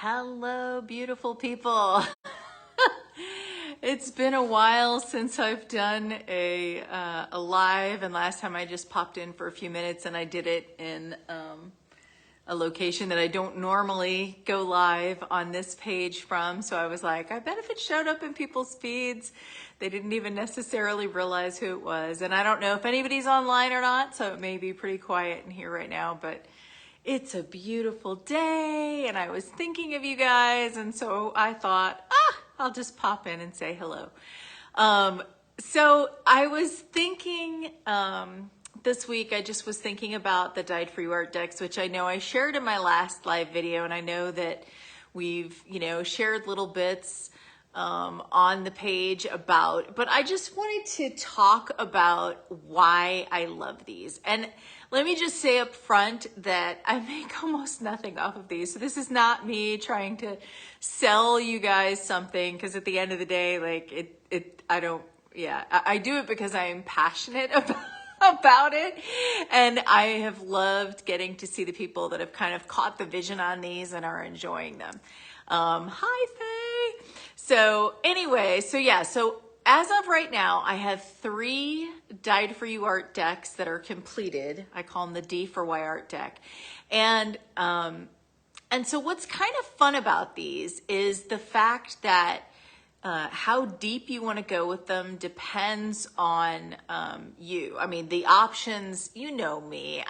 Hello, beautiful people. It's been a while since I've done a live, and last time I just popped in for a few minutes, and I did it in a location that I don't normally go live on this page from. So I was like, I bet if it showed up in people's feeds, they didn't even necessarily realize who it was. And I don't know if anybody's online or not, so it may be pretty quiet in here right now, but it's a beautiful day, and I was thinking of you guys, and so I thought, I'll just pop in and say hello. So I was thinking this week, I just was thinking about the D4Yart Decks, which I know I shared in my last live video, and I know that we've, shared little bits on the page about, but I just wanted to talk about why I love these. And let me just say up front that I make almost nothing off of these. So this is not me trying to sell you guys something, because at the end of the day, like I do it because I am passionate about it. And I have loved getting to see the people that have kind of caught the vision on these and are enjoying them. Hi, Faye. So anyway, so as of right now, I have 3 D4Yart decks that are completed. I call them the D4Yart deck. And so what's kind of fun about these is the fact that how deep you want to go with them depends on you. I mean, the options, you know me.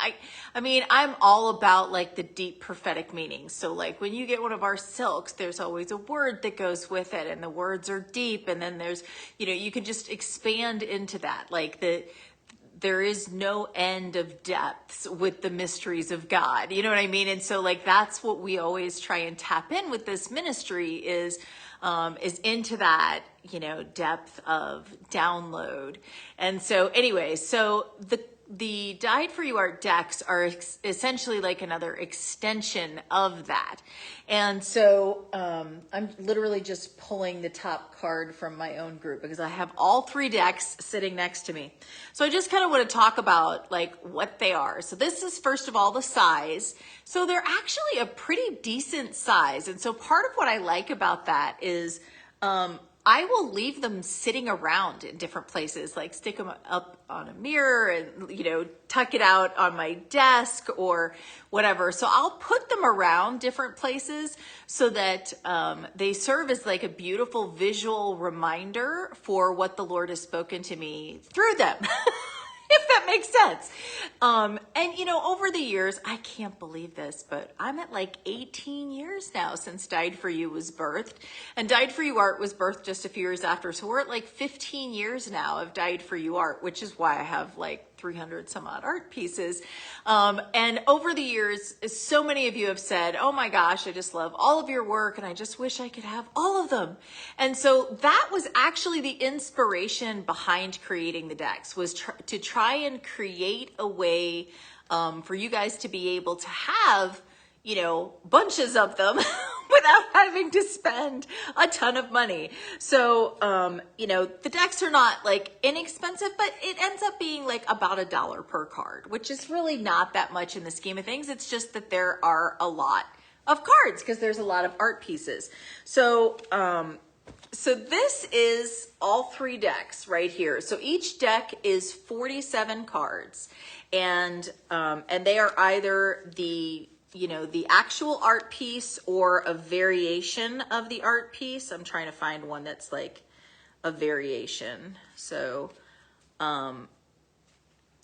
I mean, I'm all about like the deep prophetic meanings. So like when you get one of our silks, there's always a word that goes with it, and the words are deep. And then there's, you can just expand into that. Like there is no end of depths with the mysteries of God. You know what I mean? And so like, that's what we always try and tap in with this ministry is into that, depth of download. And so anyway, so the D4Yart decks are essentially like another extension of that. And so I'm literally just pulling the top card from my own group because I have all 3 decks sitting next to me. So I just kind of want to talk about like what they are. So this is first of all the size. So they're actually a pretty decent size. And so part of what I like about that is I will leave them sitting around in different places, like stick them up on a mirror and, tuck it out on my desk or whatever. So I'll put them around different places so that they serve as like a beautiful visual reminder for what the Lord has spoken to me through them. If that makes sense. And over the years, I can't believe this, but I'm at like 18 years now since Died For You was birthed. And Died For You Art was birthed just a few years after. So we're at like 15 years now of Died For You Art, which is why I have like 300 some odd art pieces. And over the years, so many of you have said, oh my gosh, I just love all of your work and I just wish I could have all of them. And so that was actually the inspiration behind creating the decks, was to try and create a way for you guys to be able to have, bunches of them without having to spend a ton of money. So, the decks are not like inexpensive, but it ends up being like about $1 per card, which is really not that much in the scheme of things. It's just that there are a lot of cards because there's a lot of art pieces. So, so this is all 3 decks right here. So each deck is 47 cards, and they are either the actual art piece or a variation of the art piece. I'm trying to find one that's like a variation. So,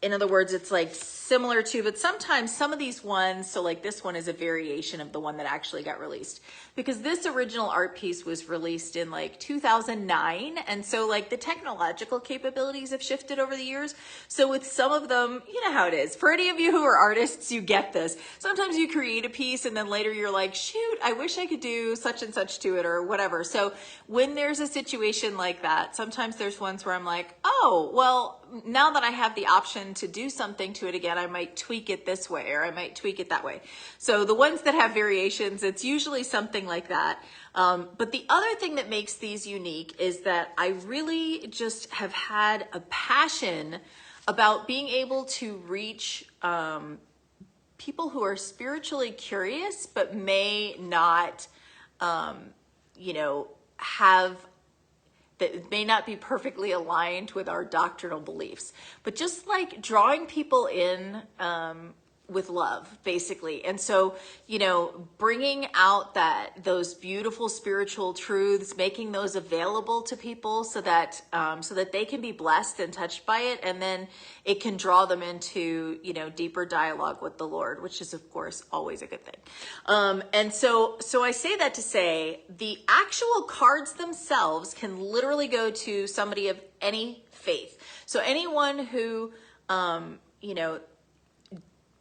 in other words, it's like similar to, but sometimes some of these ones, so like this one is a variation of the one that actually got released, because this original art piece was released in like 2009. And so like the technological capabilities have shifted over the years. So with some of them, you know how it is. For any of you who are artists, you get this. Sometimes you create a piece and then later you're like, shoot, I wish I could do such and such to it or whatever. So when there's a situation like that, sometimes there's ones where I'm like, oh, well, now that I have the option to do something to it again, I might tweak it this way or I might tweak it that way. So the ones that have variations, it's usually something like that. But the other thing that makes these unique is that I really just have had a passion about being able to reach people who are spiritually curious but may not you know, have that may not be perfectly aligned with our doctrinal beliefs, but just like drawing people in with love, basically. And so, you know, bringing out those beautiful spiritual truths, making those available to people so that they can be blessed and touched by it, and then it can draw them into, you know, deeper dialogue with the Lord, which is of course always a good thing. And so I say that to say the actual cards themselves can literally go to somebody of any faith. So anyone who, you know,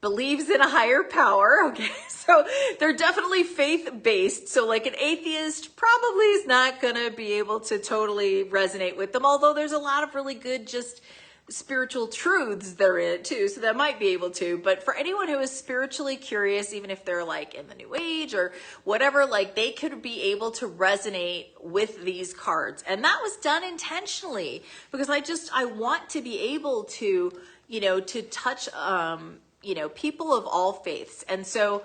believes in a higher power. Okay. So they're definitely faith-based. So like an atheist probably is not going to be able to totally resonate with them. Although there's a lot of really good, just spiritual truths there in it too. So that might be able to, but for anyone who is spiritually curious, even if they're like in the new age or whatever, like they could be able to resonate with these cards. And that was done intentionally because I want to be able to, you know, to touch, you know, people of all faiths. And so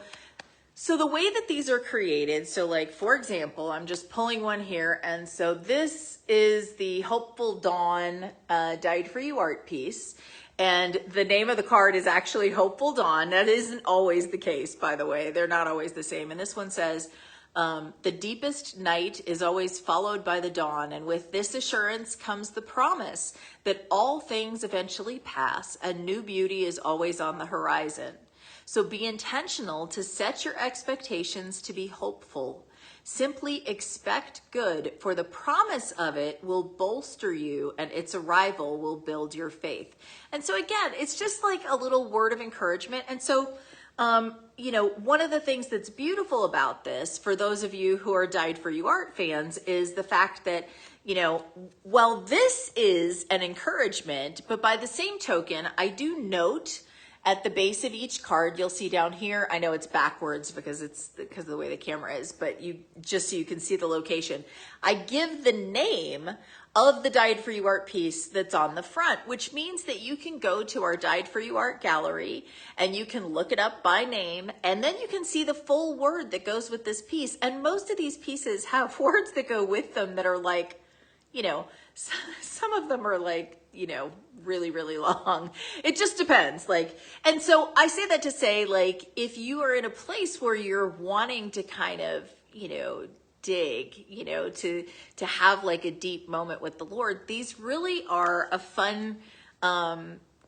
the way that these are created, so like, for example, I'm just pulling one here. And so this is the Hopeful Dawn Died for You art piece. And the name of the card is actually Hopeful Dawn. That isn't always the case, by the way. They're not always the same. And this one says, the deepest night is always followed by the dawn, and with this assurance comes the promise that all things eventually pass and new beauty is always on the horizon. So be intentional to set your expectations to be hopeful. Simply expect good, for the promise of it will bolster you and its arrival will build your faith. And so again, it's just like a little word of encouragement. And so you know, one of the things that's beautiful about this, for those of you who are Died for You art fans, is the fact that, you know, well, this is an encouragement, but by the same token, I do note at the base of each card, you'll see down here, I know it's backwards because of the way the camera is, but you just so you can see the location, I give the name of the Died for You art piece that's on the front, which means that you can go to our Died for You art gallery and you can look it up by name, and then you can see the full word that goes with this piece. And most of these pieces have words that go with them that are like, you know, some of them are like, you know, really, really long. It just depends. Like, and so I say that to say, like, if you are in a place where you're wanting to kind of, you know, dig, you know, to have like a deep moment with the Lord, these really are a fun,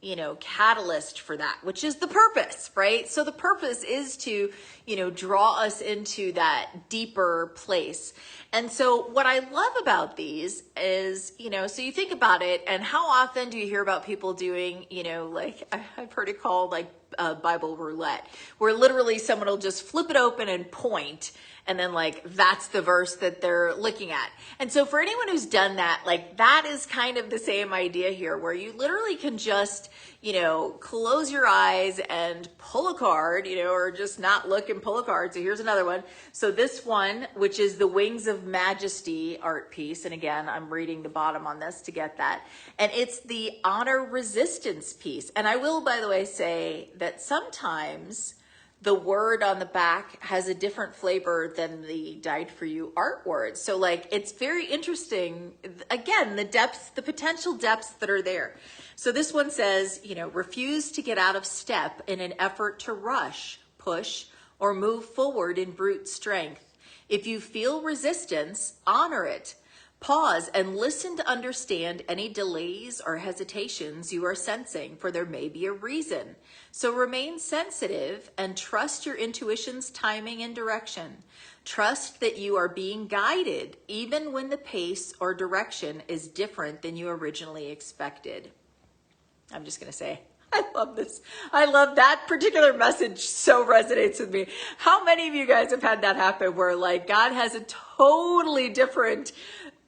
you know, catalyst for that, which is the purpose, right? So the purpose is to, you know, draw us into that deeper place. And so what I love about these is, you know, so you think about it, and how often do you hear about people doing, you know, like I've heard it called like Bible roulette, where literally someone will just flip it open and point, and then like, that's the verse that they're looking at. And so for anyone who's done that, like that is kind of the same idea here, where you literally can just, you know, close your eyes and pull a card, you know, or just not look and pull a card. So here's another one. So this one, which is the Wings of Majesty art piece. And again, I'm reading the bottom on this to get that. And it's the Honor Resistance piece. And I will, by the way, say that sometimes the word on the back has a different flavor than the Died for You art words. So like, it's very interesting. Again, the depths, the potential depths that are there. So this one says, you know, refuse to get out of step in an effort to rush, push, or move forward in brute strength. If you feel resistance, honor it. Pause and listen to understand any delays or hesitations you are sensing, for there may be a reason. So remain sensitive and trust your intuition's timing and direction. Trust that you are being guided, even when the pace or direction is different than you originally expected. I'm just going to say, I love this. I love that particular message. So resonates with me. How many of you guys have had that happen where like God has a totally different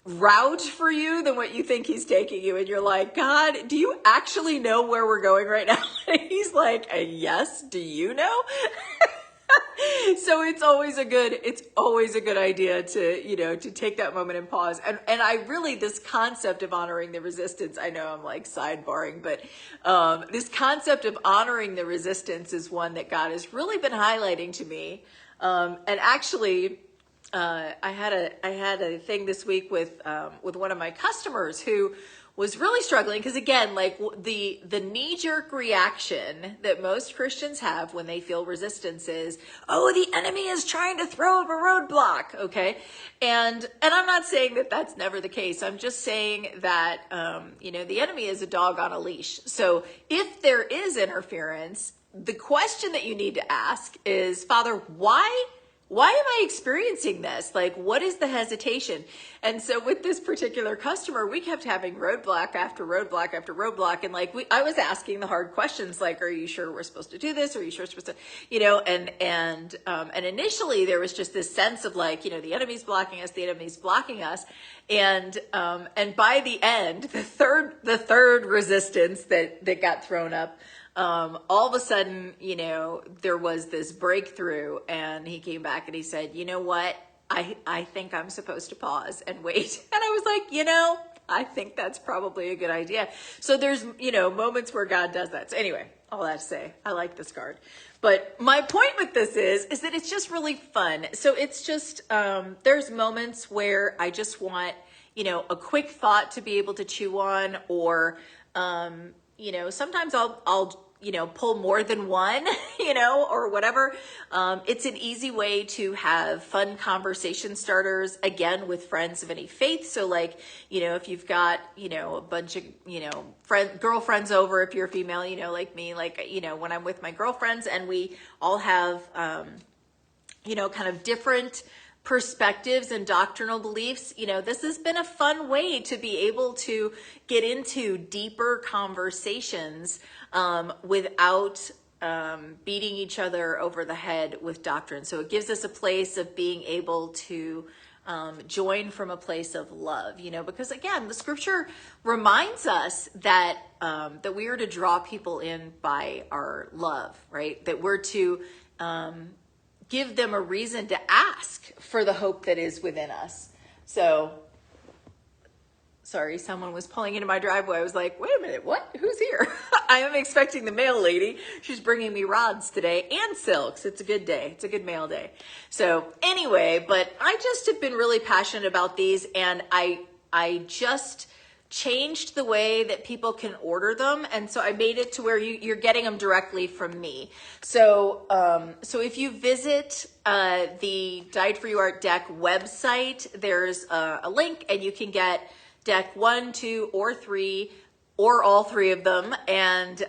route for you than what you think he's taking you, and you're like, God, do you actually know where we're going right now? And he's like, yes, do you know? So it's always a good idea to, you know, to take that moment and pause. And I really, this concept of honoring the resistance, I know I'm like sidebarring, but this concept of honoring the resistance is one that God has really been highlighting to me. And actually, I had a thing this week with one of my customers who was really struggling because, again, like the knee-jerk reaction that most Christians have when they feel resistance is, oh, the enemy is trying to throw up a roadblock. Okay, and I'm not saying that that's never the case. I'm just saying that the enemy is a dog on a leash. So if there is interference, the question that you need to ask is, Father, why am I experiencing this? Like, what is the hesitation? And so with this particular customer, we kept having roadblock after roadblock after roadblock. And like, I was asking the hard questions, like, are you sure we're supposed to do this? Are you sure we're supposed to, and initially there was just this sense of like, the enemy's blocking us, the enemy's blocking us. And by the end, the third resistance that got thrown up, all of a sudden, there was this breakthrough, and he came back and he said, you know what? I think I'm supposed to pause and wait. And I was like, I think that's probably a good idea. So there's, moments where God does that. So anyway, all that to say, I like this card. But my point with this is that it's just really fun. So it's just, there's moments where I just want, a quick thought to be able to chew on, or, sometimes I'll pull more than one, or whatever. It's an easy way to have fun conversation starters, again, with friends of any faith. So like, if you've got, a bunch of, girlfriends over, if you're a female, like me, like, when I'm with my girlfriends and we all have, kind of different perspectives and doctrinal beliefs, this has been a fun way to be able to get into deeper conversations without beating each other over the head with doctrine. So it gives us a place of being able to join from a place of love, because again, the scripture reminds us that that we are to draw people in by our love, right? That we're to give them a reason to ask for the hope that is within us. So, sorry, someone was pulling into my driveway. I was like, wait a minute, what? Who's here? I am expecting the mail lady. She's bringing me rods today and silks. It's a good day. It's a good mail day. So anyway, but I just have been really passionate about these, and I just changed the way that people can order them, and so I made it to where you're getting them directly from me. So so if you visit the D4Yart Deck website, there's a link, and you can get deck 1, 2, or 3, or all 3 of them, and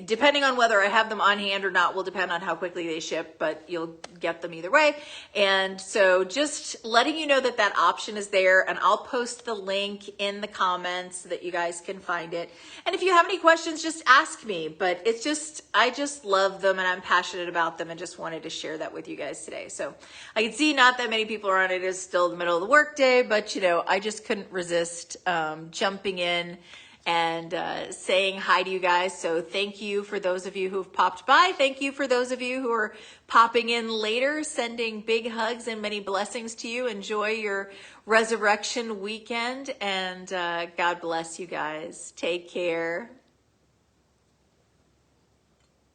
depending on whether I have them on hand or not will depend on how quickly they ship, but you'll get them either way. And so just letting you know that that option is there, and I'll post the link in the comments so that you guys can find it. And if you have any questions, just ask me. But it's just, I just love them, and I'm passionate about them, and just wanted to share that with you guys today. So I can see not that many people are on it. It's still the middle of the workday, but I just couldn't resist jumping in and saying hi to you guys. So thank you for those of you who've popped by. Thank you for those of you who are popping in later. Sending big hugs and many blessings to you. Enjoy your resurrection weekend, and God bless you guys. Take care.